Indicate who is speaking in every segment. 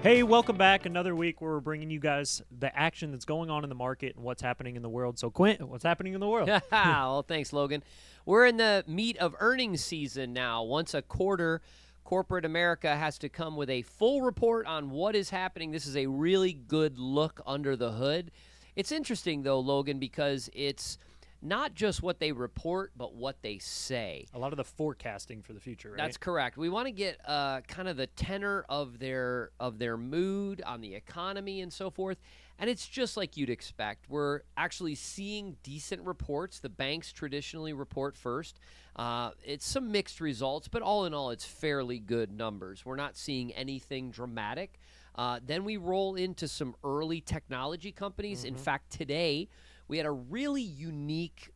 Speaker 1: Hey, welcome back. Another week where we're bringing you guys the action that's going on in the market and what's happening in the world. So, Quint, what's happening in the world?
Speaker 2: Well, thanks, Logan. We're in the meat of earnings season now. Once a quarter, corporate America has to come with a full report on what is happening. This is a really good look under the hood. It's interesting, though, Logan, because it's not just what they report, but what they say.
Speaker 1: A lot of the forecasting for the future, right?
Speaker 2: That's correct. We want to get kind of the tenor of their mood on the economy and so forth. And it's just like you'd expect. We're actually seeing decent reports. The banks traditionally report first. It's some mixed results, but all in all, it's fairly good numbers. We're not seeing anything dramatic. Then we roll into some early technology companies. In fact, today, we had a really unique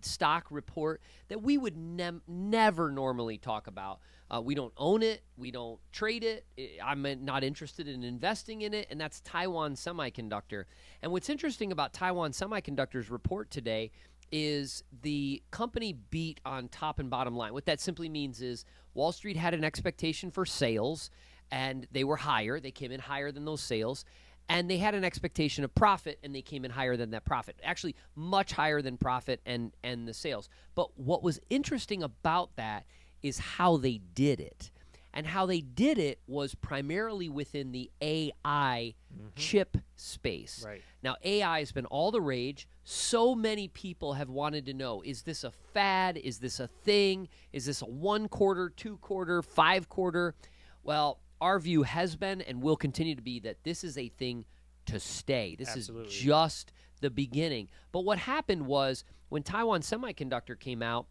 Speaker 2: stock report that we would never normally talk about. We don't own it. We don't trade it. I'm not interested in investing in it, and that's Taiwan Semiconductor. And what's interesting about Taiwan Semiconductor's report today is the company beat on top and bottom line. What that simply means is Wall Street had an expectation for sales, and they were higher. They came in higher than those sales. And they had an expectation of profit, and they came in higher than that profit. Actually, much higher than profit and the sales. But what was interesting about that is how they did it. And how they did it was primarily within the AI chip space.
Speaker 1: Right.
Speaker 2: Now, AI has been all the rage. So many people have wanted to know, is this a fad? Is this a thing? Is this a 1 quarter, 2 quarter, 5 quarter? Well, our view has been and will continue to be that this is a thing to stay. This
Speaker 1: Absolutely.
Speaker 2: is just the beginning. But what happened was when Taiwan Semiconductor came out,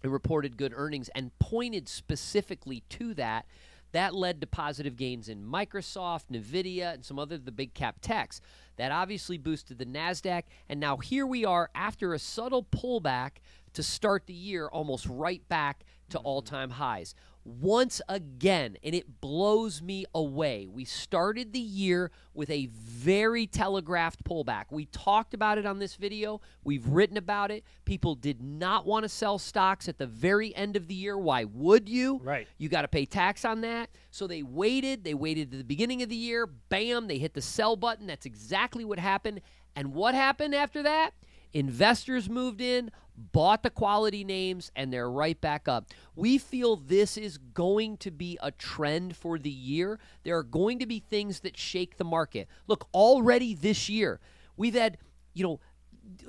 Speaker 2: it reported good earnings and pointed specifically to that. That led to positive gains in Microsoft, NVIDIA, and some other of the big cap techs. That obviously boosted the NASDAQ. And now here we are after a subtle pullback to start the year, almost right back to all-time highs. Once again, and it blows me away, we started the year with a very telegraphed pullback. We talked about it on this video. We've written about it. People did not want to sell stocks at the very end of the year. Why would you?
Speaker 1: Right.
Speaker 2: You got to pay tax on that. So they waited. They waited to the beginning of the year. Bam, they hit the sell button. That's exactly what happened. And what happened after that? Investors moved in, bought the quality names, and they're right back up. We feel this is going to be a trend for the year. There are going to be things that shake the market. Look, already this year, we've had,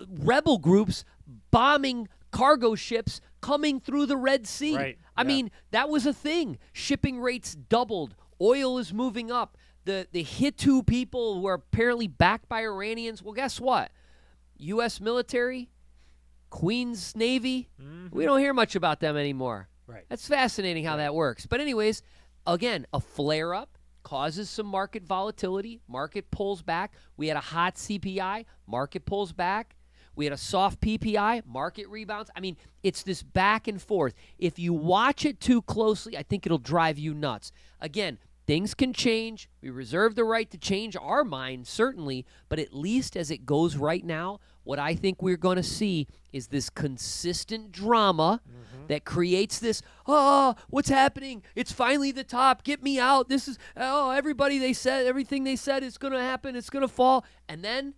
Speaker 2: rebel groups bombing cargo ships coming through the Red Sea.
Speaker 1: Right.
Speaker 2: I mean, that was a thing. Shipping rates doubled. Oil is moving up. The Hitu people who are apparently backed by Iranians, well, guess what? U.S. military, Queen's Navy, we don't hear much about them anymore.
Speaker 1: Right.
Speaker 2: That's fascinating how that works. But anyways, again, a flare-up causes some market volatility. Market pulls back. We had a hot CPI. Market pulls back. We had a soft PPI. Market rebounds. I mean, it's this back and forth. If you watch it too closely, I think it'll drive you nuts. Again, things can change. We reserve the right to change our mind, certainly, but at least as it goes right now, what I think we're going to see is this consistent drama that creates this, what's happening? It's finally the top. Get me out. This is, everything they said is going to happen. It's going to fall. And then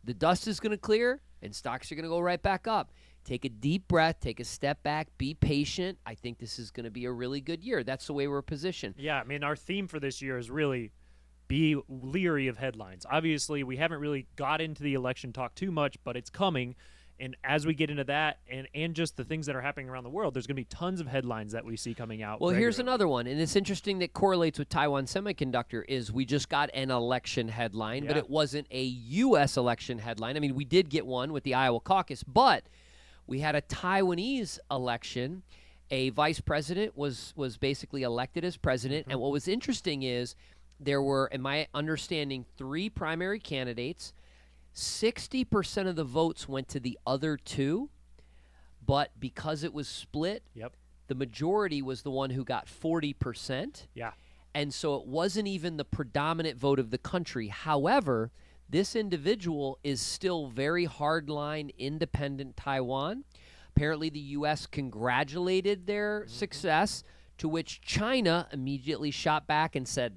Speaker 2: the dust is going to clear and stocks are going to go right back up. Take a deep breath, take a step back, be patient. I think this is going to be a really good year. That's the way we're positioned.
Speaker 1: Yeah, I mean, our theme for this year is really be leery of headlines. Obviously, we haven't really got into the election talk too much, but it's coming. And as we get into that and just the things that are happening around the world, there's going to be tons of headlines that we see coming out.
Speaker 2: Well, here's
Speaker 1: regularly.
Speaker 2: another one, and it's interesting that correlates with Taiwan Semiconductor is we just got an election headline, but it wasn't a U.S. election headline. I mean, we did get one with the Iowa caucus, but we had a Taiwanese election. A vice president was basically elected as president, and what was interesting is there were, in my understanding, 3 primary candidates. 60% of the votes went to the other 2, but because it was split, the majority was the one who got 40%.
Speaker 1: Yeah.
Speaker 2: And so it wasn't even the predominant vote of the country. However, this individual is still very hardline independent Taiwan. Apparently the U.S. congratulated their success, to which China immediately shot back and said,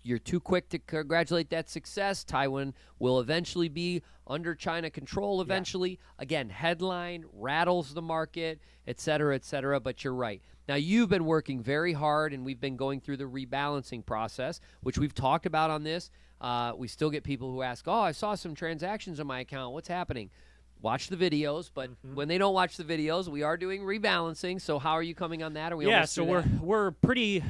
Speaker 2: you're too quick to congratulate that success. Taiwan will eventually be under China control eventually. Yeah. Again, headline rattles the market, et cetera, but you're right. Now, you've been working very hard, and we've been going through the rebalancing process, which we've talked about on this. We still get people who ask, I saw some transactions on my account. What's happening? Watch the videos, but when they don't watch the videos, we are doing rebalancing. So how are you coming on that? Are we
Speaker 1: we're pretty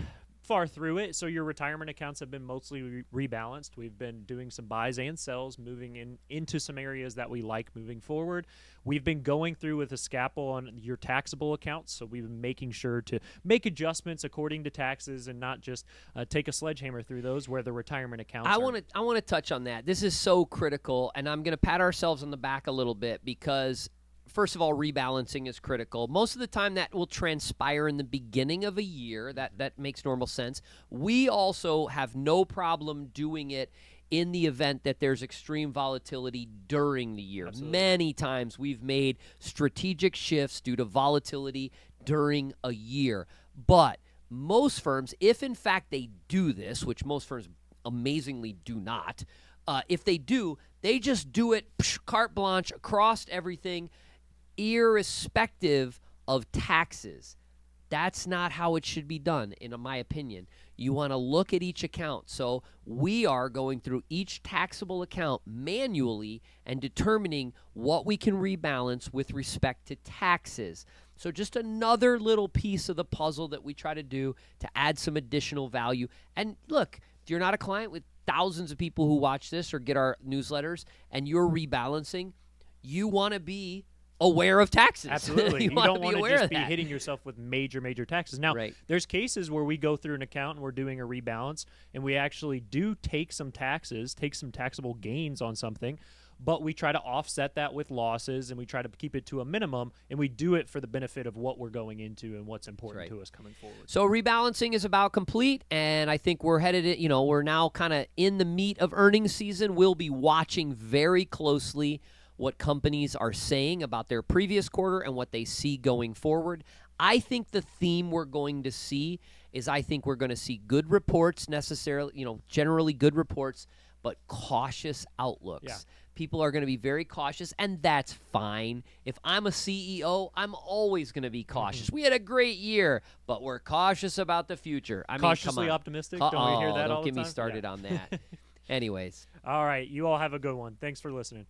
Speaker 1: far through it. So your retirement accounts have been mostly rebalanced. We've been doing some buys and sells, moving into some areas that we like moving forward. We've been going through with a scalpel on your taxable accounts, so we've been making sure to make adjustments according to taxes and not just take a sledgehammer through those where the retirement accounts
Speaker 2: I want to touch on that. This is so critical, and I'm going to pat ourselves on the back a little bit because, first of all, rebalancing is critical. Most of the time that will transpire in the beginning of a year. That makes normal sense. We also have no problem doing it in the event that there's extreme volatility during the year. Absolutely. Many times we've made strategic shifts due to volatility during a year. But most firms, if in fact they do this, which most firms amazingly do not, if they do, they just do it carte blanche across everything, irrespective of taxes. That's not how it should be done, in my opinion. You want to look at each account. So we are going through each taxable account manually and determining what we can rebalance with respect to taxes. So just another little piece of the puzzle that we try to do to add some additional value. And look, if you're not a client with thousands of people who watch this or get our newsletters and you're rebalancing, you want to be aware of taxes.
Speaker 1: Absolutely. You don't want to just be hitting yourself with major taxes. Now, there's cases where we go through an account and we're doing a rebalance and we actually do take some taxes, take some taxable gains on something, but we try to offset that with losses and we try to keep it to a minimum, and we do it for the benefit of what we're going into and what's important to us coming forward.
Speaker 2: So rebalancing is about complete, and I think we're headed, we're now kind of in the meat of earnings season. We'll be watching very closely what companies are saying about their previous quarter and what they see going forward. I think the theme we're going to see is we're going to see good reports generally good reports, but cautious outlooks. Yeah. People are going to be very cautious, and that's fine. If I'm a CEO, I'm always going to be cautious. Mm-hmm. We had a great year, but we're cautious about the future.
Speaker 1: Cautiously optimistic? Don't we hear that all the time?
Speaker 2: Don't get me started on that. Anyways.
Speaker 1: All right. You all have a good one. Thanks for listening.